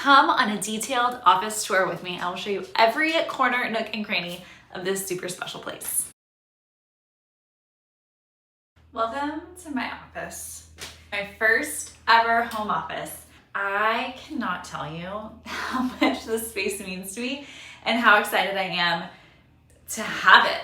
Come on a detailed office tour with me. I will show you every corner, nook, and cranny of this super special place. Welcome to my office. My first ever home office. I cannot tell you how much this space means to me and how excited I am to have it.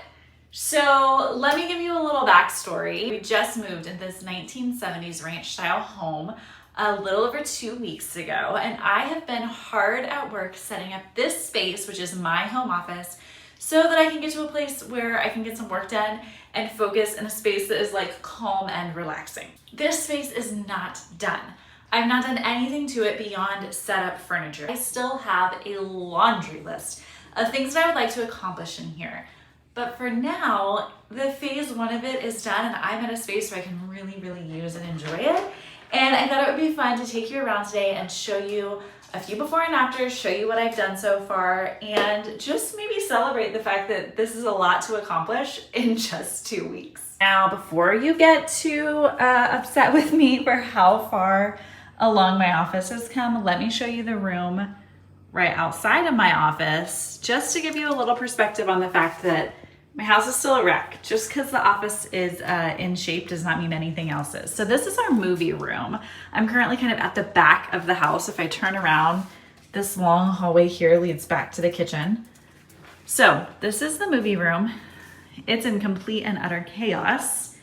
So let me give you a little backstory. We just moved in this 1970s ranch style home a little over 2 weeks ago, and I have been hard at work setting up this space, which is my home office, so that I can get to a place where I can get some work done and focus in a space that is like calm and relaxing. This space is not done. I've not done anything to it beyond set up furniture. I still have a laundry list of things that I would like to accomplish in here. But for now, the phase one of it is done, and I'm at a space where I can really use and enjoy it. And I thought it would be fun to take you around today and show you a few before and afters, show you what I've done so far, and just maybe celebrate the fact that this is a lot to accomplish in just 2 weeks. Now, before you get too upset with me for how far along my office has come, let me show you the room right outside of my office, just to give you a little perspective on the fact that my house is still a wreck. Just because the office is in shape does not mean anything else is. So this is our movie room. I'm currently kind of at the back of the house. If I turn around, this long hallway here leads back to the kitchen. So this is the movie room. It's in complete and utter chaos.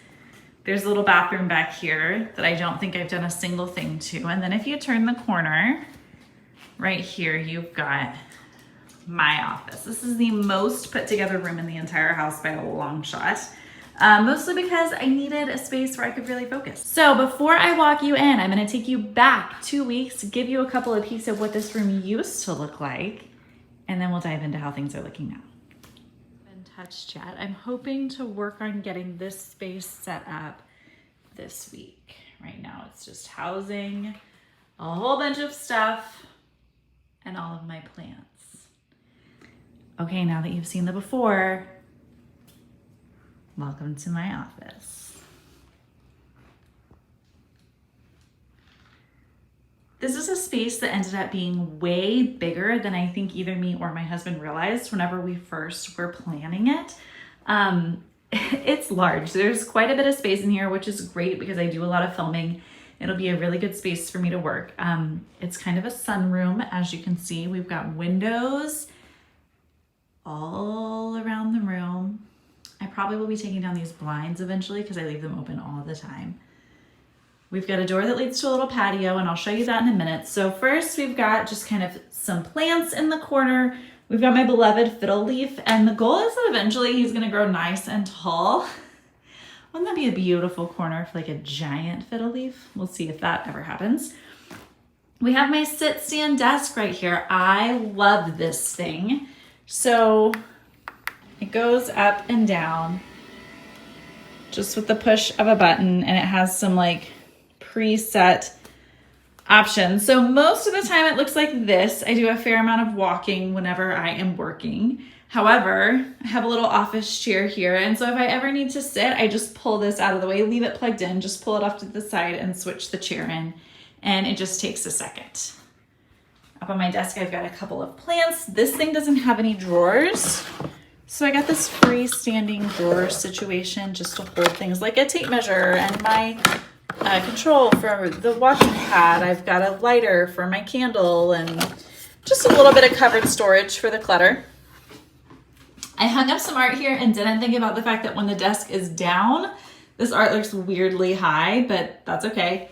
There's a little bathroom back here that I don't think I've done a single thing to. And then if you turn the corner, right here, you've got my office. This is the most put together room in the entire house by a long shot, mostly because I needed a space where I could really focus. So before I walk you in, I'm going to take you back 2 weeks, give you a couple of peeks of what this room used to look like, and then we'll dive into how things are looking now. Been touched yet. I'm hoping to work on getting this space set up this week. Right now it's just housing a whole bunch of stuff and all of my plants. Okay, now that you've seen the before, welcome to my office. This is a space that ended up being way bigger than I think either me or my husband realized whenever we first were planning it. It's large. There's quite a bit of space in here, which is great because I do a lot of filming. It'll be a really good space for me to work. It's kind of a sunroom, as you can see. We've got windows all around the room. I probably will be taking down these blinds eventually because I leave them open all the time. We've got a door that leads to a little patio, and I'll show you that in a minute. So first we've got just kind of some plants in the corner. We've got my beloved fiddle leaf, and the goal is that eventually he's gonna grow nice and tall. Wouldn't that be a beautiful corner for like a giant fiddle leaf? We'll see if that ever happens. We have my sit stand desk right here. I love this thing. So it goes up and down just with the push of a button, and it has some like preset options. So most of the time it looks like this. I do a fair amount of walking whenever I am working. However, I have a little office chair here, and so if I ever need to sit, I just pull this out of the way, leave it plugged in, just pull it off to the side and switch the chair in, and it just takes a second. Up on my desk, I've got a couple of plants. This thing doesn't have any drawers, so I got this freestanding drawer situation just to hold things like a tape measure and my control for the washing pad. I've got a lighter for my candle and just a little bit of covered storage for the clutter. I hung up some art here and didn't think about the fact that when the desk is down, this art looks weirdly high, but that's okay.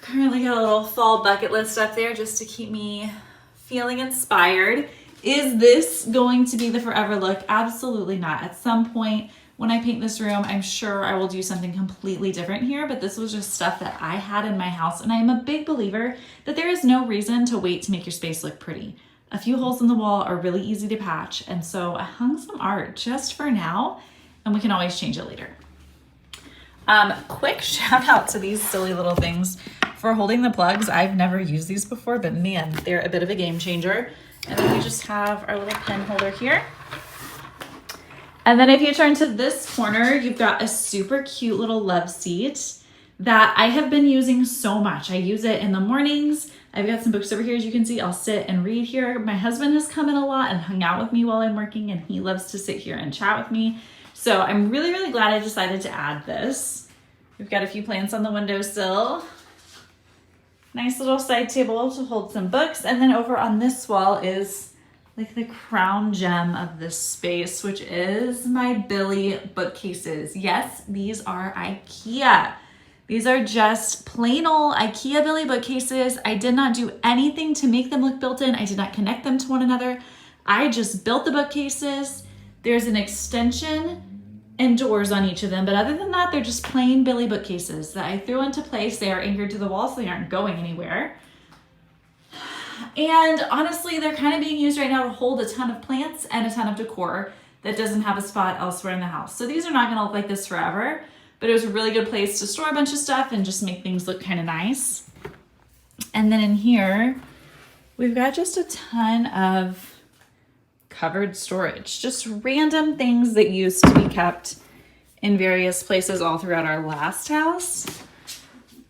Currently got a little fall bucket list up there just to keep me feeling inspired. Is this going to be the forever look? Absolutely not. At some point when I paint this room, I'm sure I will do something completely different here, but this was just stuff that I had in my house, and I'm a big believer that there is no reason to wait to make your space look pretty. A few holes in the wall are really easy to patch, and so I hung some art just for now, and we can always change it later. Quick shout out to these silly little things for holding the plugs. I've never used these before, but man, they're a bit of a game changer. And then we just have our little pen holder here. And then if you turn to this corner, you've got a super cute little love seat that I have been using so much. I use it in the mornings. I've got some books over here. As you can see, I'll sit and read here. My husband has come in a lot and hung out with me while I'm working, and he loves to sit here and chat with me. So I'm really, really glad I decided to add this. We've got a few plants on the windowsill. Nice little side table to hold some books. And then over on this wall is like the crown gem of this space, which is my Billy bookcases. Yes, these are IKEA. These are just plain old IKEA Billy bookcases. I did not do anything to make them look built in. I did not connect them to one another. I just built the bookcases. There's an extension and doors on each of them, but other than that, they're just plain Billy bookcases that I threw into place. They are anchored to the wall, so they aren't going anywhere. And honestly, they're kind of being used right now to hold a ton of plants and a ton of decor that doesn't have a spot elsewhere in the house. So these are not gonna look like this forever, but it was a really good place to store a bunch of stuff and just make things look kind of nice. And then in here, we've got just a ton of covered storage, just random things that used to be kept in various places all throughout our last house.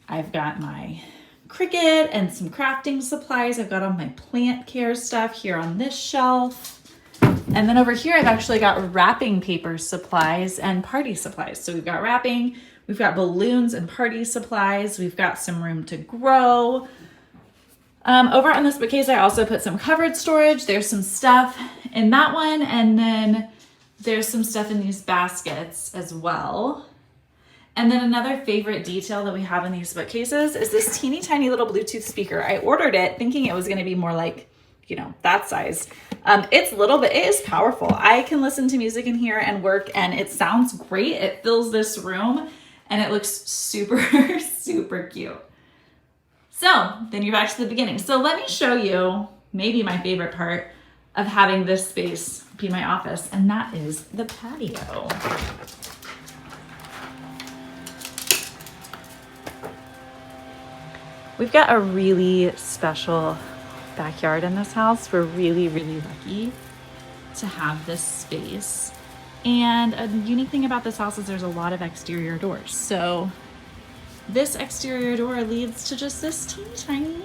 I've got my Cricut and some crafting supplies. I've got all my plant care stuff here on this shelf. And then over here, I've actually got wrapping paper supplies and party supplies. So we've got wrapping, we've got balloons and party supplies. We've got some room to grow. Over on this bookcase, I also put some covered storage. There's some stuff in that one. And then there's some stuff in these baskets as well. And then another favorite detail that we have in these bookcases is this teeny tiny little Bluetooth speaker. I ordered it thinking it was going to be more like, you know, that size. It's little, but it is powerful. I can listen to music in here and work, and it sounds great. It fills this room, and it looks super, super cute. So then you're back to the beginning. So let me show you maybe my favorite part of having this space be my office, and that is the patio. We've got a really special backyard in this house. We're really, really lucky to have this space. And a unique thing about this house is there's a lot of exterior doors. So this exterior door leads to just this teeny tiny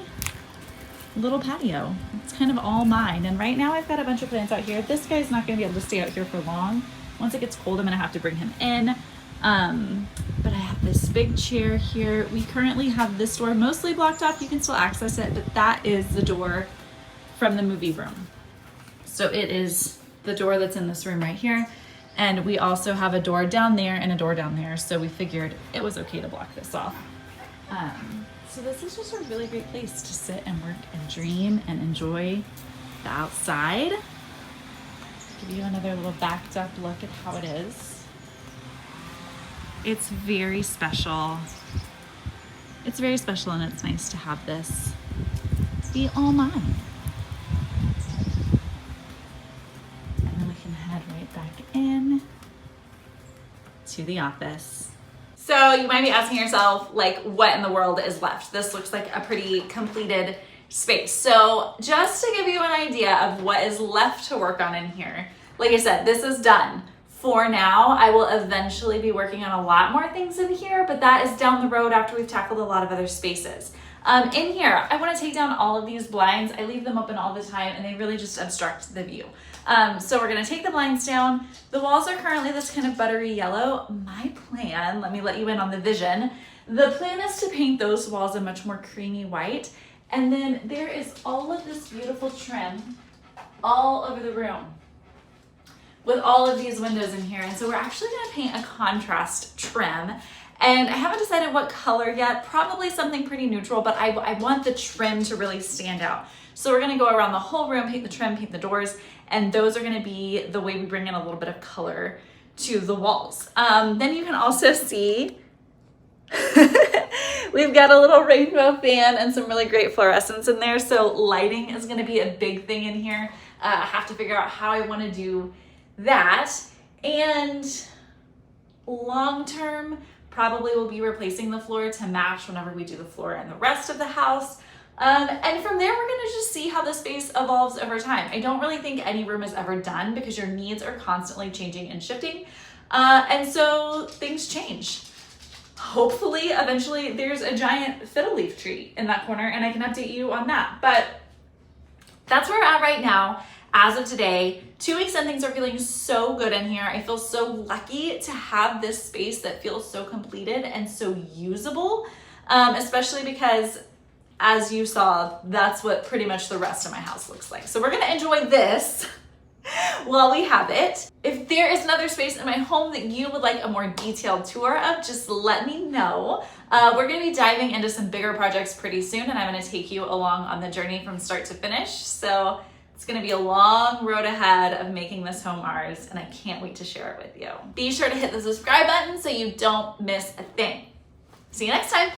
little patio. It's kind of all mine. And right now I've got a bunch of plants out here. This guy's not gonna be able to stay out here for long. Once it gets cold, I'm gonna have to bring him in. But I have this big chair here. We currently have this door mostly blocked off. You can still access it, but that is the door from the movie room. So it is the door that's in this room right here. And we also have a door down there and a door down there. So we figured it was okay to block this off. So this is just a really great place to sit and work and dream and enjoy the outside. Give you another little backed up look at how it is. It's very special. It's very special, and it's nice to have this be all mine. And then we can head right back in to the office. So you might be asking yourself, like, what in the world is left? This looks like a pretty completed space. So just to give you an idea of what is left to work on in here, like I said, this is done. For now, I will eventually be working on a lot more things in here, but that is down the road after we've tackled a lot of other spaces. In here, I want to take down all of these blinds. I leave them open all the time, and they really just obstruct the view. So we're going to take the blinds down. The walls are currently this kind of buttery yellow. My plan, let me let you in on the vision. The plan is to paint those walls a much more creamy white. And then there is all of this beautiful trim all over the room, with all of these windows in here. And so we're actually gonna paint a contrast trim. And I haven't decided what color yet, probably something pretty neutral, but I want the trim to really stand out. So we're gonna go around the whole room, paint the trim, paint the doors, and those are gonna be the way we bring in a little bit of color to the walls. Then you can also see we've got a little rainbow fan and some really great fluorescence in there. So lighting is gonna be a big thing in here. I have to figure out how I wanna do that. And long term, probably will be replacing the floor to match whenever we do the floor in the rest of the house. And from there, we're gonna just see how the space evolves over time. I don't really think any room is ever done because your needs are constantly changing and shifting. And so things change. hopefully eventually there's a giant fiddle leaf tree in that corner and I can update you on that. But that's where we're at right now. As of today, 2 weeks in, things are feeling so good in here. I feel so lucky to have this space that feels so completed and so usable, especially because, as you saw, that's what pretty much the rest of my house looks like. So we're gonna enjoy this while we have it. If there is another space in my home that you would like a more detailed tour of, just let me know. We're gonna be diving into some bigger projects pretty soon, and I'm gonna take you along on the journey from start to finish. So it's gonna be a long road ahead of making this home ours, and I can't wait to share it with you. Be sure to hit the subscribe button so you don't miss a thing. See you next time.